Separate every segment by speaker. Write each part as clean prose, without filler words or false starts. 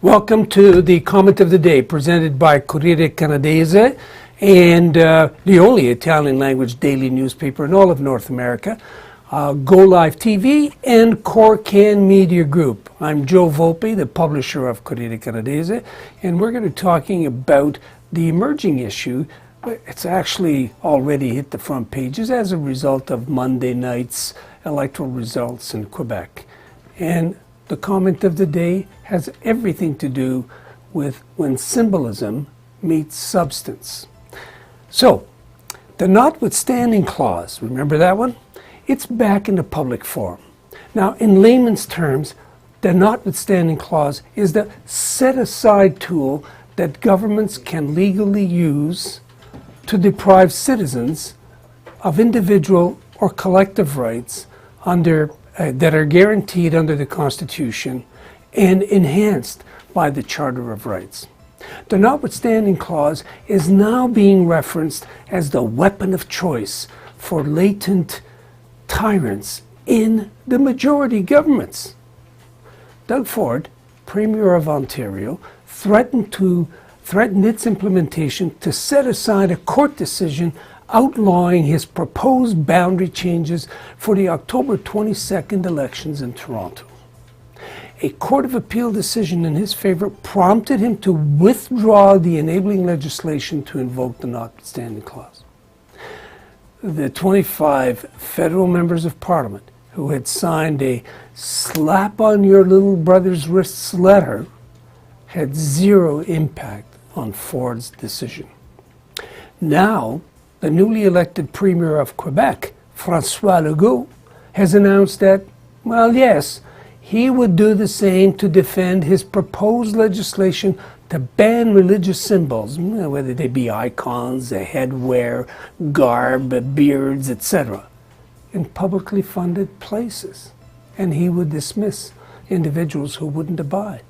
Speaker 1: Welcome to the comment of the day presented by Corriere Canadese and the only Italian language daily newspaper in all of North America, Go Live TV and Corriere Media Group. I'm Joe Volpe, the publisher of Corriere Canadese, and we're going to be talking about the emerging issue. It's actually already hit the front pages as a result of Monday night's electoral results in Quebec. And the comment of the day has everything to do with when symbolism meets substance. So, the notwithstanding clause, remember that one? It's back in the public forum. Now, in layman's terms, the notwithstanding clause is the set-aside tool that governments can legally use to deprive citizens of individual or collective rights that are guaranteed under the Constitution and enhanced by the Charter of Rights. The notwithstanding clause is now being referenced as the weapon of choice for latent tyrants in the majority governments. Doug Ford, Premier of Ontario, threatened its implementation to set aside a court decision outlawing his proposed boundary changes for the October 22nd elections in Toronto. A Court of Appeal decision in his favor prompted him to withdraw the enabling legislation to invoke the notwithstanding clause. The 25 federal members of Parliament who had signed a slap on your little brother's wrists letter had zero impact on Ford's decision. Now, the newly elected Premier of Quebec, François Legault, has announced that, well, yes, he would do the same to defend his proposed legislation to ban religious symbols, whether they be icons, headwear, garb, beards, etc., in publicly funded places. And he would dismiss individuals who wouldn't abide.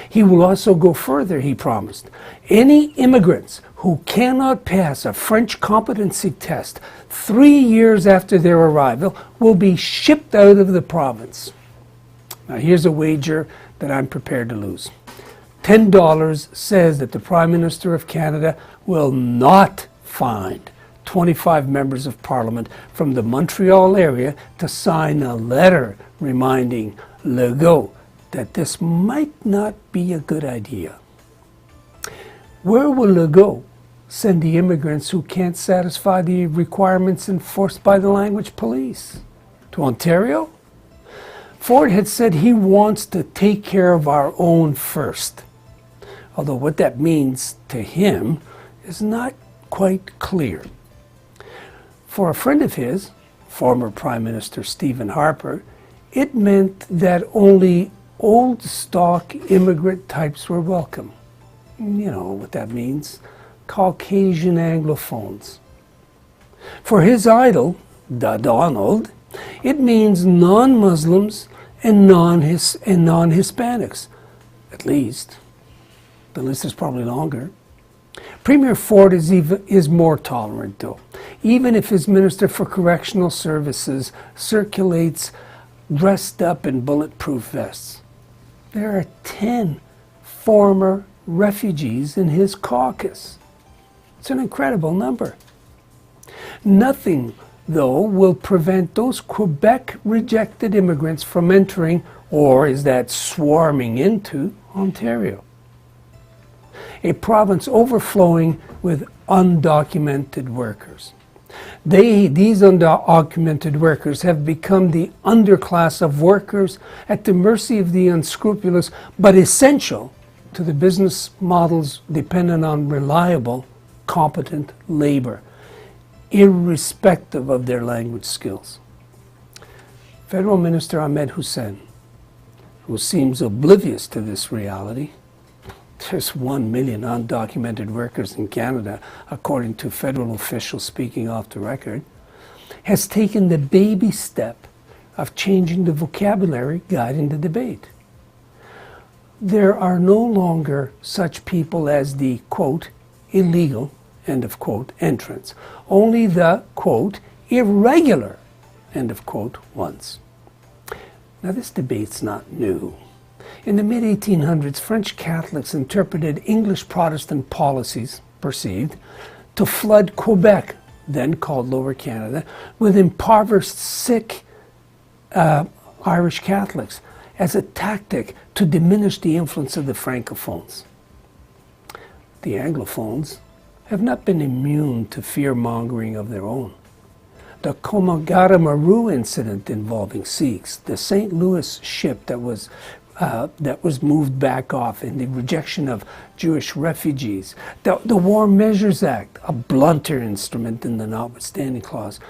Speaker 1: He will also go further, he promised. Any immigrants who cannot pass a French competency test 3 years after their arrival will be shipped out of the province. Now here's a wager that I'm prepared to lose. $10 says that the Prime Minister of Canada will not find 25 members of Parliament from the Montreal area to sign a letter reminding Legault that this might not be a good idea. Where will Legault send the immigrants who can't satisfy the requirements enforced by the language police? To Ontario? Ford had said he wants to take care of our own first, although what that means to him is not quite clear. For a friend of his, former Prime Minister Stephen Harper, it meant that only old stock immigrant types were welcome. You know what that means. Caucasian Anglophones. For his idol, the Donald, it means non-Muslims and non-Hispanics. At least. The list is probably longer. Premier Ford is more tolerant, though, even if his Minister for Correctional Services circulates dressed up in bulletproof vests. There are 10 former refugees in his caucus. It's an incredible number. Nothing, though, will prevent those Quebec-rejected immigrants from entering, or is that swarming into, Ontario, a province overflowing with undocumented workers. These undocumented workers have become the underclass of workers at the mercy of the unscrupulous, but essential to the business models dependent on reliable, competent labor, irrespective of their language skills. Federal Minister Ahmed Hussen, who seems oblivious to this reality, there's 1 million undocumented workers in Canada, according to federal officials speaking off the record, has taken the baby step of changing the vocabulary guiding the debate. There are no longer such people as the, quote, illegal, end of quote, entrants. Only the, quote, irregular, end of quote, ones. Now this debate's not new. In the mid-1800s, French Catholics interpreted English Protestant policies, perceived, to flood Quebec, then called Lower Canada, with impoverished, sick Irish Catholics as a tactic to diminish the influence of the Francophones. The Anglophones have not been immune to fear-mongering of their own. The Komagara-Maru incident involving Sikhs, the St. Louis ship that was moved back off, and the rejection of Jewish refugees, the War Measures Act, a blunter instrument in the notwithstanding clause,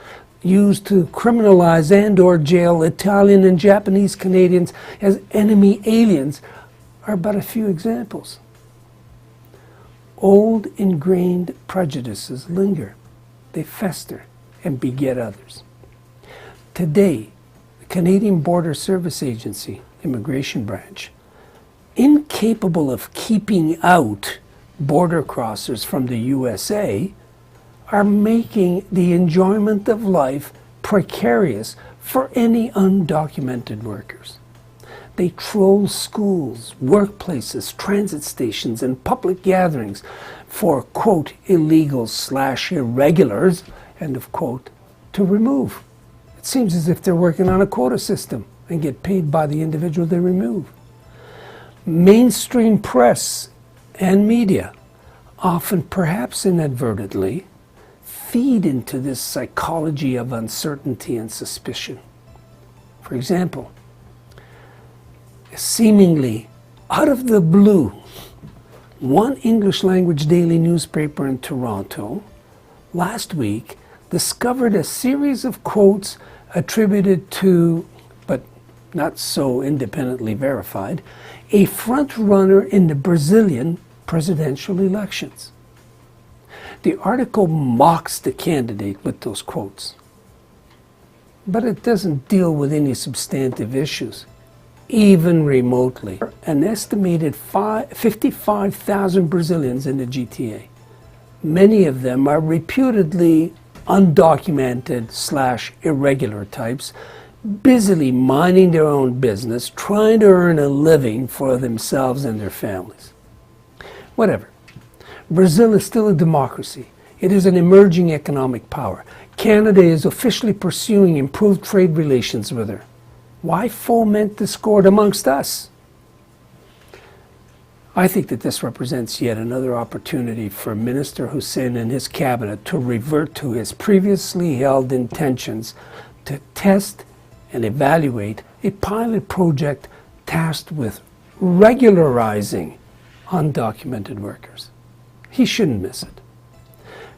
Speaker 1: used to criminalize and or jail Italian and Japanese Canadians as enemy aliens, are but a few examples. Old ingrained prejudices linger, they fester and beget others. Today, the Canadian Border Service Agency, Immigration Branch, incapable of keeping out border crossers from the USA, are making the enjoyment of life precarious for any undocumented workers. They troll schools, workplaces, transit stations, and public gatherings for, quote, illegals/irregulars, end of quote, to remove. It seems as if they're working on a quota system and get paid by the individual they remove. Mainstream press and media, often perhaps inadvertently, feed into this psychology of uncertainty and suspicion. For example, seemingly out of the blue, one English language daily newspaper in Toronto last week discovered a series of quotes attributed to, but not so independently verified, a front runner in the Brazilian presidential elections. The article mocks the candidate with those quotes, but it doesn't deal with any substantive issues, even remotely. An estimated 55,000 Brazilians in the GTA. Many of them are reputedly undocumented/irregular types, busily minding their own business, trying to earn a living for themselves and their families. Whatever. Brazil is still a democracy. It is an emerging economic power. Canada is officially pursuing improved trade relations with her. Why foment discord amongst us? I think that this represents yet another opportunity for Minister Hussein and his cabinet to revert to his previously held intentions to test and evaluate a pilot project tasked with regularizing undocumented workers. He shouldn't miss it.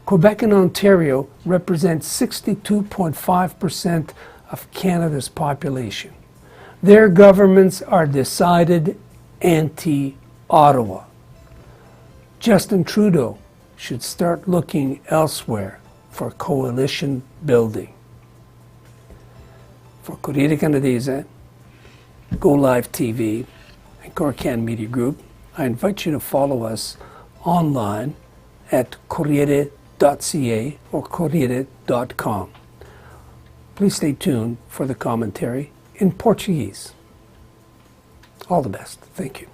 Speaker 1: Quebec and Ontario represent 62.5% of Canada's population. Their governments are decided anti-Ottawa. Justin Trudeau should start looking elsewhere for coalition building. For Corriere Canadese, Go Live TV, and Corriere Media Group, I invite you to follow us online at corriere.ca or corriere.com. Please stay tuned for the commentary in Portuguese. All the best. Thank you.